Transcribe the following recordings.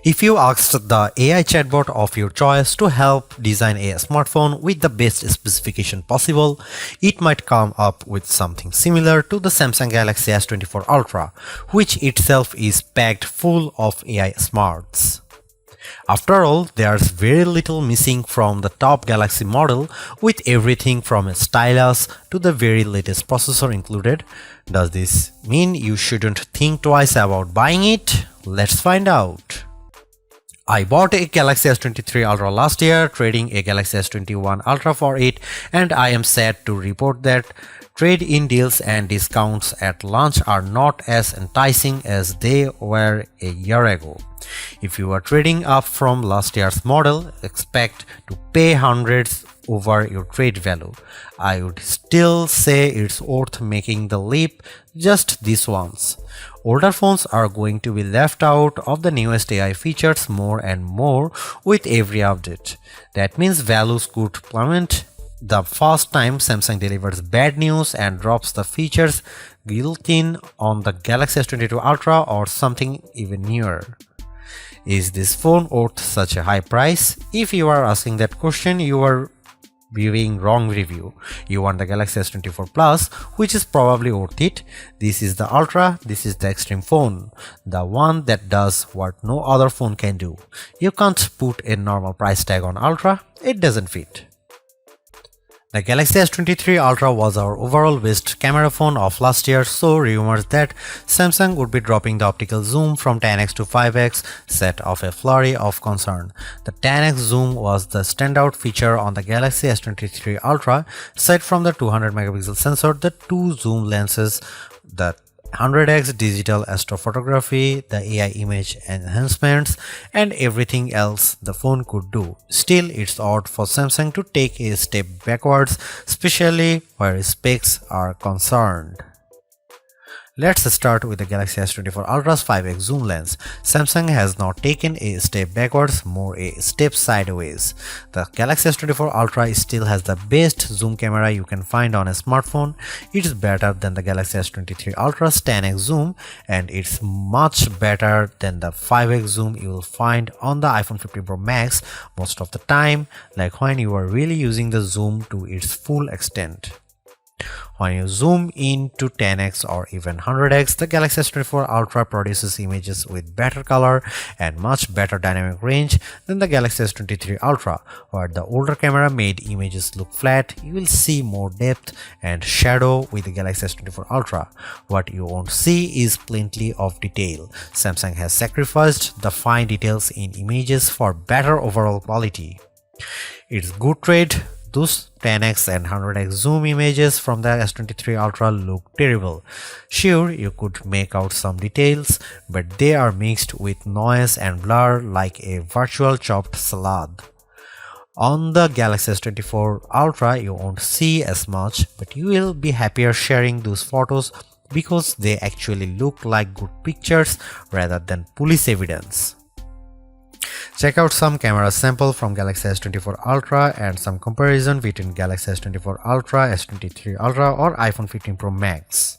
If you asked the AI chatbot of your choice to help design a smartphone with the best specification possible, it might come up with something similar to the Samsung Galaxy S24 Ultra, which itself is packed full of AI smarts. After all, there's very little missing from the top Galaxy model, with everything from a stylus to the very latest processor included. Does this mean you shouldn't think twice about buying it? Let's find out. I bought a Galaxy S23 Ultra last year, trading a Galaxy S21 Ultra for it, and I am sad to report that trade-in deals and discounts at launch are not as enticing as they were a year ago. If you are trading up from last year's model, expect to pay hundreds over your trade value. I would still say it's worth making the leap just this once. Older phones are going to be left out of the newest AI features more and more with every update. That means values could plummet the first time Samsung delivers bad news and drops the features built in on the Galaxy S22 Ultra or something even newer. Is this phone worth such a high price? If you are asking that question, you are viewing wrong review. You want the Galaxy S24 Plus, which is probably worth it. This is the Ultra, this is the extreme phone, the one that does what no other phone can do. You can't put a normal price tag on Ultra, it doesn't fit. The Galaxy S23 Ultra was our overall best camera phone of last year, so rumors that Samsung would be dropping the optical zoom from 10x to 5x set off a flurry of concern. The 10x zoom was the standout feature on the Galaxy S23 Ultra. Aside from the 200 megapixel sensor, the two zoom lenses, the 100x digital astrophotography, the AI image enhancements, and everything else the phone could do. Still, it's odd for Samsung to take a step backwards, especially where specs are concerned. Let's start with the Galaxy S24 Ultra's 5x zoom lens. Samsung has not taken a step backwards, more a step sideways. The Galaxy S24 Ultra still has the best zoom camera you can find on a smartphone. It's better than the Galaxy S23 Ultra's 10x zoom, and it's much better than the 5x zoom you will find on the iPhone 15 Pro Max most of the time, like when you are really using the zoom to its full extent. When you zoom in to 10x or even 100x, the Galaxy S24 Ultra produces images with better color and much better dynamic range than the Galaxy S23 Ultra. Where the older camera made images look flat, you will see more depth and shadow with the Galaxy S24 Ultra. What you won't see is plenty of detail. Samsung has sacrificed the fine details in images for better overall quality. It's good trade. Those 10x and 100x zoom images from the S23 Ultra look terrible. Sure, you could make out some details, but they are mixed with noise and blur like a virtual chopped salad. On the Galaxy S24 Ultra, you won't see as much, but you will be happier sharing those photos because they actually look like good pictures rather than police evidence. Check out some camera sample from Galaxy S24 Ultra and some comparison between Galaxy S24 Ultra, S23 Ultra or iPhone 15 Pro Max.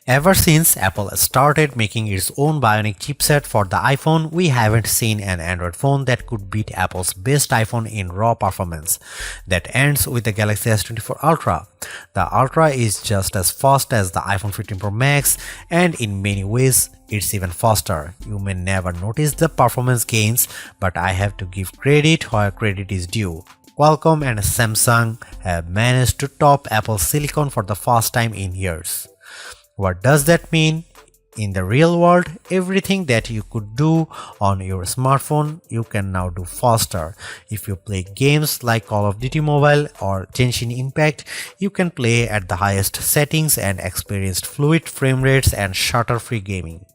Ever since Apple started making its own Bionic chipset for the iPhone, we haven't seen an Android phone that could beat Apple's best iPhone in raw performance. That ends with the Galaxy S24 Ultra. The Ultra is just as fast as the iPhone 15 Pro Max, and in many ways, it's even faster. You may never notice the performance gains, but I have to give credit where credit is due. Qualcomm and Samsung have managed to top Apple's silicon for the first time in years. What does that mean? In the real world, everything that you could do on your smartphone, you can now do faster. If you play games like Call of Duty Mobile or Genshin Impact, you can play at the highest settings and experience fluid frame rates and stutter-free gaming.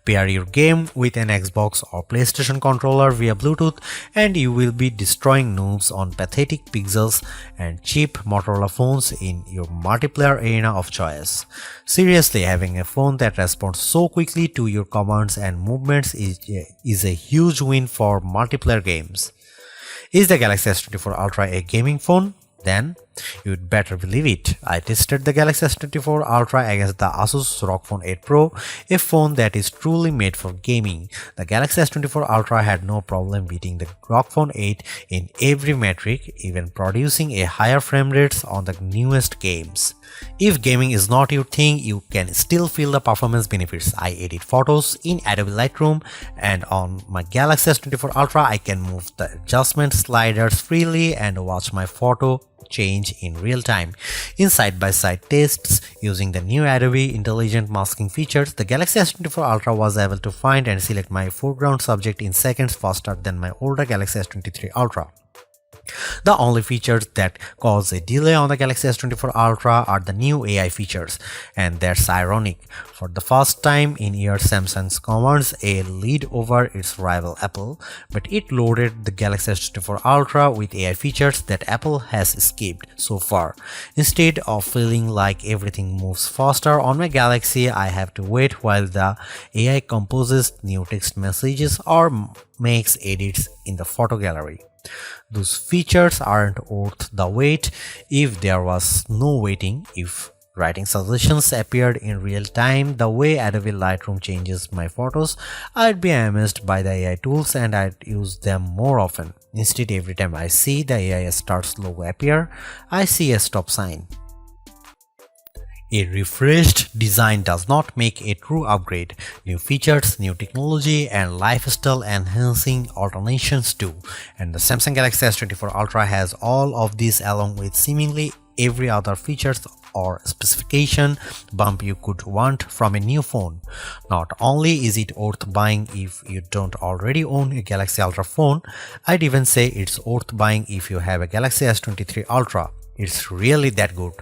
Pair your game with an Xbox or PlayStation controller via Bluetooth and you will be destroying noobs on pathetic pixels and cheap Motorola phones in your multiplayer arena of choice. Seriously, having a phone that responds so quickly to your commands and movements is a huge win for multiplayer games. Is the Galaxy S24 Ultra a gaming phone? Then you'd better believe it. I tested the Galaxy S24 Ultra against the Asus ROG Phone 8 Pro, a phone that is truly made for gaming. The Galaxy S24 Ultra had no problem beating the ROG Phone 8 in every metric, even producing a higher frame rates on the newest games. If gaming is not your thing, you can still feel the performance benefits. I edit photos in Adobe Lightroom, and on my Galaxy S24 Ultra I can move the adjustment sliders freely and watch my photo change in real time. In side-by-side tests using the new Adobe Intelligent Masking features, the Galaxy S24 Ultra was able to find and select my foreground subject in seconds faster than my older Galaxy S23 Ultra. The only features that cause a delay on the Galaxy S24 Ultra are the new AI features, and that's ironic. For the first time in years, Samsung commands a lead over its rival Apple, but it loaded the Galaxy S24 Ultra with AI features that Apple has skipped so far. Instead of feeling like everything moves faster on my Galaxy, I have to wait while the AI composes new text messages or makes edits in the photo gallery. Those features aren't worth the wait if there was no waiting. If writing suggestions appeared in real time the way Adobe Lightroom changes my photos, I'd be amazed by the AI tools and I'd use them more often. Instead, every time I see the AI starts logo appear, I see a stop sign. A refreshed design does not make a true upgrade. New features, new technology, and lifestyle enhancing alternations do. And the Samsung Galaxy S24 Ultra has all of these along with seemingly every other features or specification bump you could want from a new phone. Not only is it worth buying if you don't already own a Galaxy Ultra phone, I'd even say it's worth buying if you have a Galaxy S23 Ultra. It's really that good.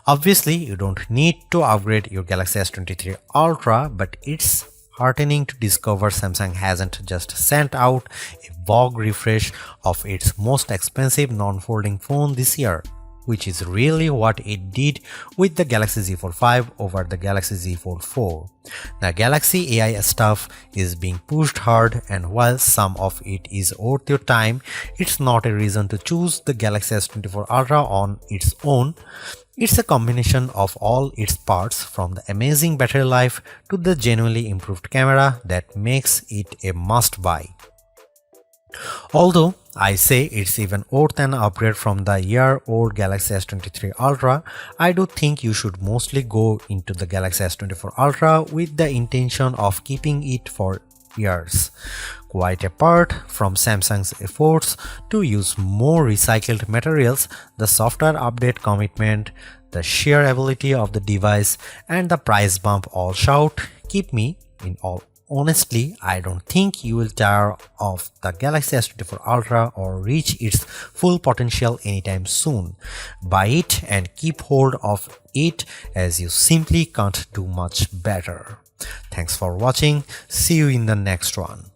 Obviously, you don't need to upgrade your Galaxy S23 Ultra, but it's heartening to discover Samsung hasn't just sent out a vogue refresh of its most expensive non-folding phone this year, which is really what it did with the Galaxy Z Fold 5 over the Galaxy Z Fold 4. The Galaxy AI stuff is being pushed hard, and while some of it is worth your time, it's not a reason to choose the Galaxy S24 Ultra on its own. It's a combination of all its parts, from the amazing battery life to the genuinely improved camera, that makes it a must-buy. Although I say it's even worth an upgrade from the year-old Galaxy S23 Ultra, I do think you should mostly go into the Galaxy S24 Ultra with the intention of keeping it for years. Quite apart from Samsung's efforts to use more recycled materials, the software update commitment, the sheer ability of the device, and the price bump all shout, keep me in all. Honestly, I don't think you will tire of the Galaxy S24 Ultra or reach its full potential anytime soon. Buy it and keep hold of it, as you simply can't do much better. Thanks for watching. See you in the next one.